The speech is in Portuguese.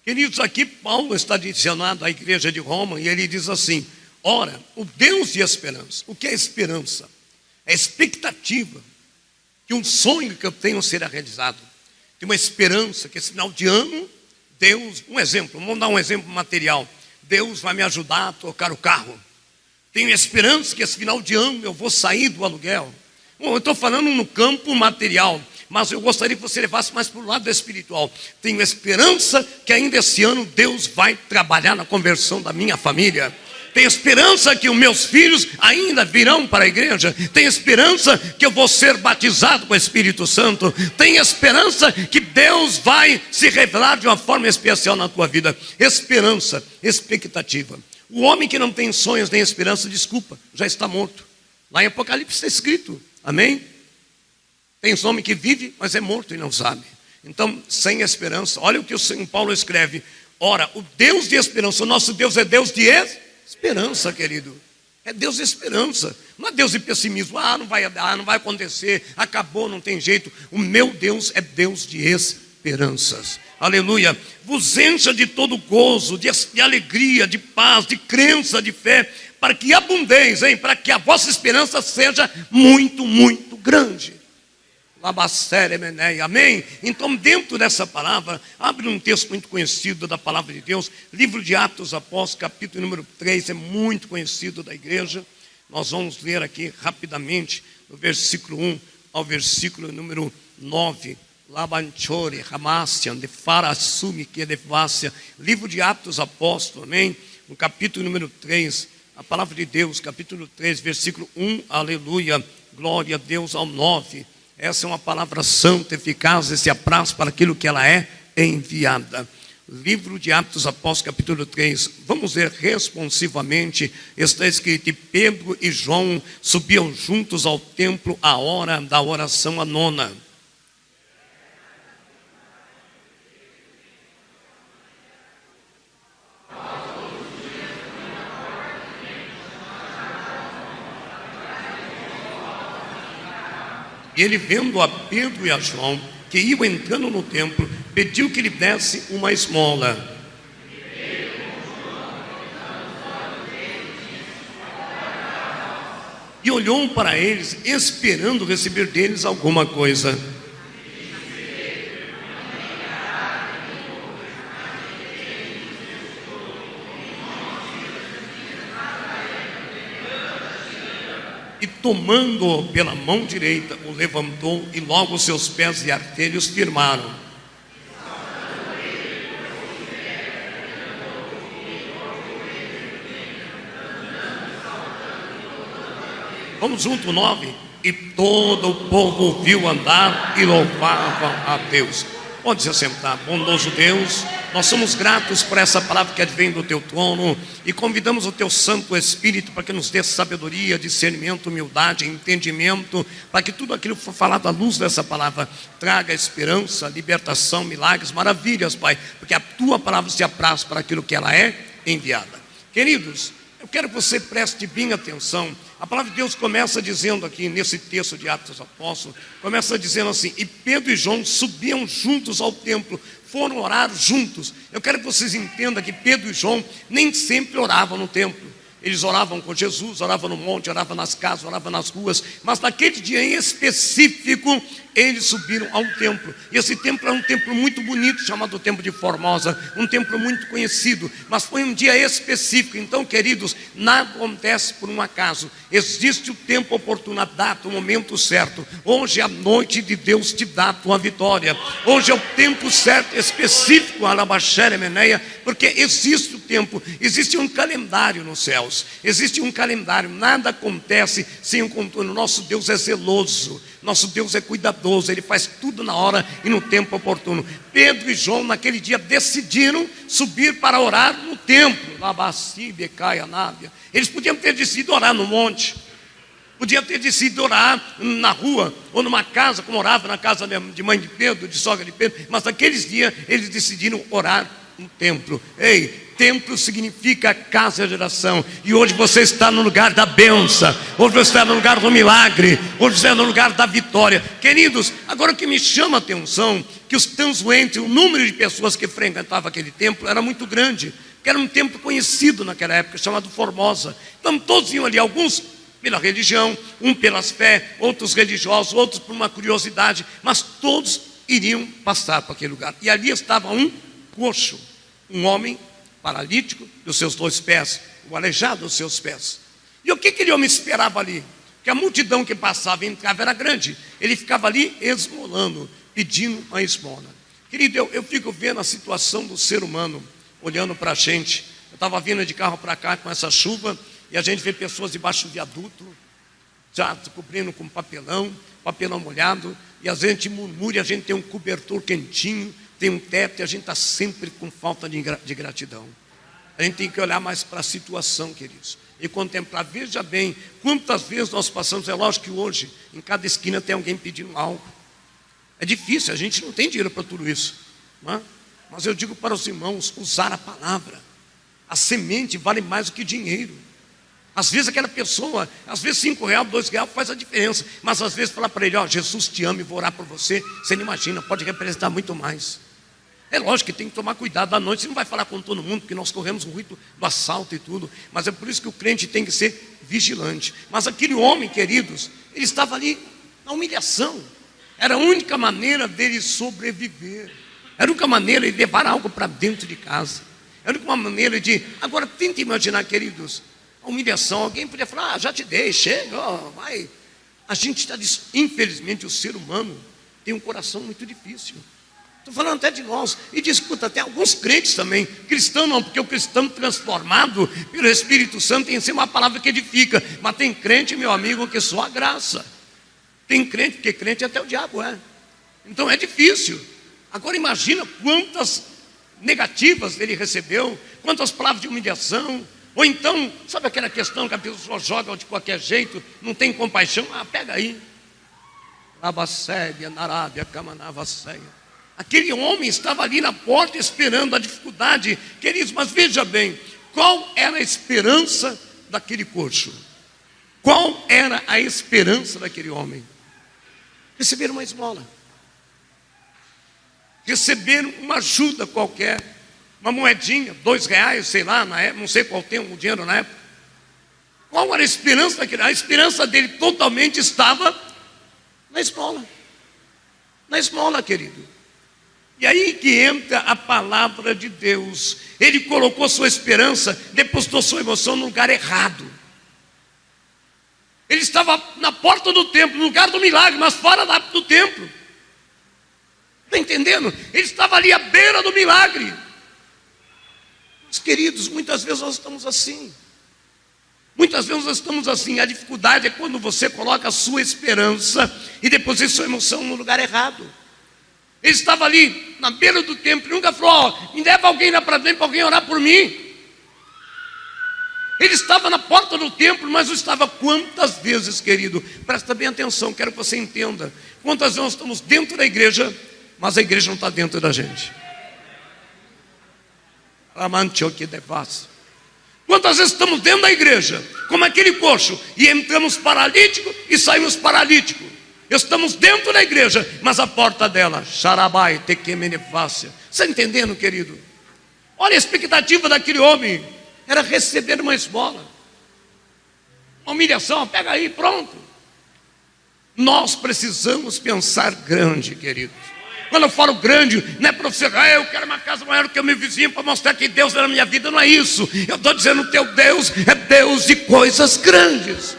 Queridos, aqui Paulo está direcionado à igreja de Roma e ele diz assim: ora, o Deus de esperança. O que é esperança? É expectativa que um sonho que eu tenho será realizado. Tem uma esperança que esse final de ano, Deus, um exemplo, vamos dar um exemplo material. Deus vai me ajudar a trocar o carro. Tenho esperança que esse final de ano eu vou sair do aluguel. Bom, eu estou falando no campo material, mas eu gostaria que você levasse mais para o lado espiritual. Tenho esperança que ainda esse ano Deus vai trabalhar na conversão da minha família. Tenho esperança que os meus filhos ainda virão para a igreja. Tenho esperança que eu vou ser batizado com o Espírito Santo. Tenho esperança que Deus vai se revelar de uma forma especial na tua vida. Esperança, expectativa. O homem que não tem sonhos nem esperança, desculpa, já está morto. Lá em Apocalipse está escrito, amém? Tem um homem que vive, mas é morto e não sabe. Então, sem esperança, olha o que o São Paulo escreve. Ora, o Deus de esperança, o nosso Deus é Deus de esperança, querido. É Deus de esperança, não é Deus de pessimismo. Não vai dar, não vai acontecer, acabou, não tem jeito. O meu Deus é Deus de esperanças. Aleluia. Vos encha de todo gozo, de alegria, de paz, de crença, de fé, para que abundeis, para que a vossa esperança seja muito, muito grande. Amém? Então, dentro dessa palavra, abre um texto muito conhecido da palavra de Deus, livro de Atos Apóstolos, capítulo número 3, é muito conhecido da igreja. Nós vamos ler aqui rapidamente, do versículo 1 ao versículo número 9. Labanchore, Ramassian, de Farasumi, que é de Vácia. Livro de Atos Apóstolos, amém? No capítulo número 3, a palavra de Deus, capítulo 3, versículo 1, aleluia, glória a Deus, ao 9. Essa é uma palavra santa, eficaz, e se apraz para aquilo que ela é enviada. Livro de Atos Apóstolos, capítulo 3. Vamos ler responsivamente. Está escrito: e Pedro e João subiam juntos ao templo à hora da oração, a nona. E ele, vendo a Pedro e a João, que iam entrando no templo, pediu que lhe desse uma esmola. E olhou para eles, esperando receber deles alguma coisa. E tomando-o pela mão direita, o levantou, e logo os seus pés e artelhos firmaram. Vamos junto, 9. E todo o povo ouviu andar e louvava a Deus. Pode se assentar. Bondoso Deus, nós somos gratos por essa palavra que advém do teu trono e convidamos o teu Santo Espírito para que nos dê sabedoria, discernimento, humildade, entendimento, para que tudo aquilo que for falado à luz dessa palavra traga esperança, libertação, milagres, maravilhas, Pai, porque a tua palavra se apraz para aquilo que ela é enviada. Queridos, eu quero que você preste bem atenção. A palavra de Deus começa dizendo aqui, nesse texto de Atos dos Apóstolos, começa dizendo assim: e Pedro e João subiam juntos ao templo, foram orar juntos. Eu quero que vocês entendam que Pedro e João nem sempre oravam no templo. Eles oravam com Jesus, oravam no monte, oravam nas casas, oravam nas ruas. Mas naquele dia em específico, eles subiram ao templo. E esse templo é um templo muito bonito, chamado Templo de Formosa. Um templo muito conhecido, mas foi um dia específico. Então, queridos, nada acontece por um acaso. Existe o tempo oportuno, a data, o momento certo. Hoje é a noite de Deus te dá a tua vitória. Hoje é o tempo certo, específico, Alabaxere Meneia, porque existe o tempo, existe um calendário nos céus. Existe um calendário, nada acontece sem um contorno. Nosso Deus é zeloso, nosso Deus é cuidadoso, Ele faz tudo na hora e no tempo oportuno. Pedro e João naquele dia decidiram subir para orar no templo. Eles podiam ter decidido orar no monte, podiam ter decidido orar na rua ou numa casa, como orava na casa de mãe de Pedro, de sogra de Pedro, mas naqueles dias eles decidiram orar um templo. Ei, templo significa casa de oração. E hoje você está no lugar da bênção. Hoje você está no lugar do milagre. Hoje você está no lugar da vitória. Queridos, agora o que me chama a atenção, que os transuentes, o número de pessoas que frequentavam aquele templo era muito grande. Que era um templo conhecido naquela época, chamado Formosa. Então todos iam ali, alguns pela religião, um pelas fé, outros religiosos, outros por uma curiosidade, mas todos iriam passar para aquele lugar. E ali estava um coxo, um homem paralítico dos seus 2 pés, o aleijado dos seus pés. E o que aquele homem esperava ali? Que a multidão que passava e entrava era grande. Ele ficava ali esmolando, pedindo uma esmola. Querido, eu fico vendo a situação do ser humano, olhando para a gente. Eu estava vindo de carro para cá com essa chuva, e a gente vê pessoas debaixo do viaduto, já cobrindo com papelão molhado, e a gente murmura, a gente tem um cobertor quentinho, tem um teto, e a gente está sempre com falta de gratidão. A gente tem que olhar mais para a situação, queridos, e contemplar. Veja bem, quantas vezes nós passamos, é lógico que hoje, em cada esquina tem alguém pedindo algo. É difícil, a gente não tem dinheiro para tudo isso, não é? Mas eu digo para os irmãos, usar a palavra. A semente vale mais do que dinheiro. Às vezes aquela pessoa, às vezes R$5, R$2 faz a diferença. Mas às vezes falar para ele, ó, Jesus te ama e vou orar por você. Você não imagina, pode representar muito mais. É lógico que tem que tomar cuidado à noite. Você não vai falar com todo mundo, porque nós corremos o risco do assalto e tudo. Mas é por isso que o crente tem que ser vigilante. Mas aquele homem, queridos, ele estava ali na humilhação. Era a única maneira dele sobreviver. Era a única maneira de levar algo para dentro de casa. Era a única maneira de... Agora, tente imaginar, queridos, a humilhação. Alguém podia falar, já te dei, chega, ó, vai. A gente está... Infelizmente, o ser humano tem um coração muito difícil. Estou falando até de nós. E escuta, até alguns crentes também. Cristão não, porque o cristão transformado pelo Espírito Santo tem que ser uma palavra que edifica. Mas tem crente, meu amigo, que só a graça. Tem crente, porque crente até o diabo é. Então é difícil. Agora imagina quantas negativas ele recebeu, quantas palavras de humilhação. Ou então, sabe aquela questão que a pessoa joga de qualquer jeito, não tem compaixão? Ah, pega aí. Labasséia, Narábia, Camanavasséia. Aquele homem estava ali na porta esperando a dificuldade. Queridos, mas veja bem, qual era a esperança daquele coxo? Qual era a esperança daquele homem? Receber uma esmola. Receber uma ajuda qualquer, uma moedinha, R$2, sei lá, na época, não sei qual tem o dinheiro na época. Qual era a esperança daquele? A esperança dele totalmente estava na esmola. Na esmola, querido. E aí que entra a palavra de Deus. Ele colocou sua esperança, depositou sua emoção no lugar errado. Ele estava na porta do templo, no lugar do milagre, mas fora do templo. Está entendendo? Ele estava ali à beira do milagre. Meus queridos, muitas vezes nós estamos assim. Muitas vezes nós estamos assim. A dificuldade é quando você coloca a sua esperança e deposita sua emoção no lugar errado. Ele estava ali na beira do templo e nunca falou, ó, me leva alguém lá para dentro para alguém orar por mim. Ele estava na porta do templo, mas não estava quantas vezes, querido? Presta bem atenção, quero que você entenda. Quantas vezes nós estamos dentro da igreja, mas a igreja não está dentro da gente. Quantas vezes estamos dentro da igreja, como aquele coxo, e entramos paralítico e saímos paralítico. Estamos dentro da igreja, mas a porta dela, xarabai, tequemenefácia. Você está entendendo, querido? Olha a expectativa daquele homem, era receber uma esmola. Uma humilhação, pega aí, pronto. Nós precisamos pensar grande, queridos. Quando eu falo grande, não é para você, eu quero uma casa maior do que o meu vizinho para mostrar que Deus é na minha vida, não é isso. Eu estou dizendo, o teu Deus é Deus de coisas grandes.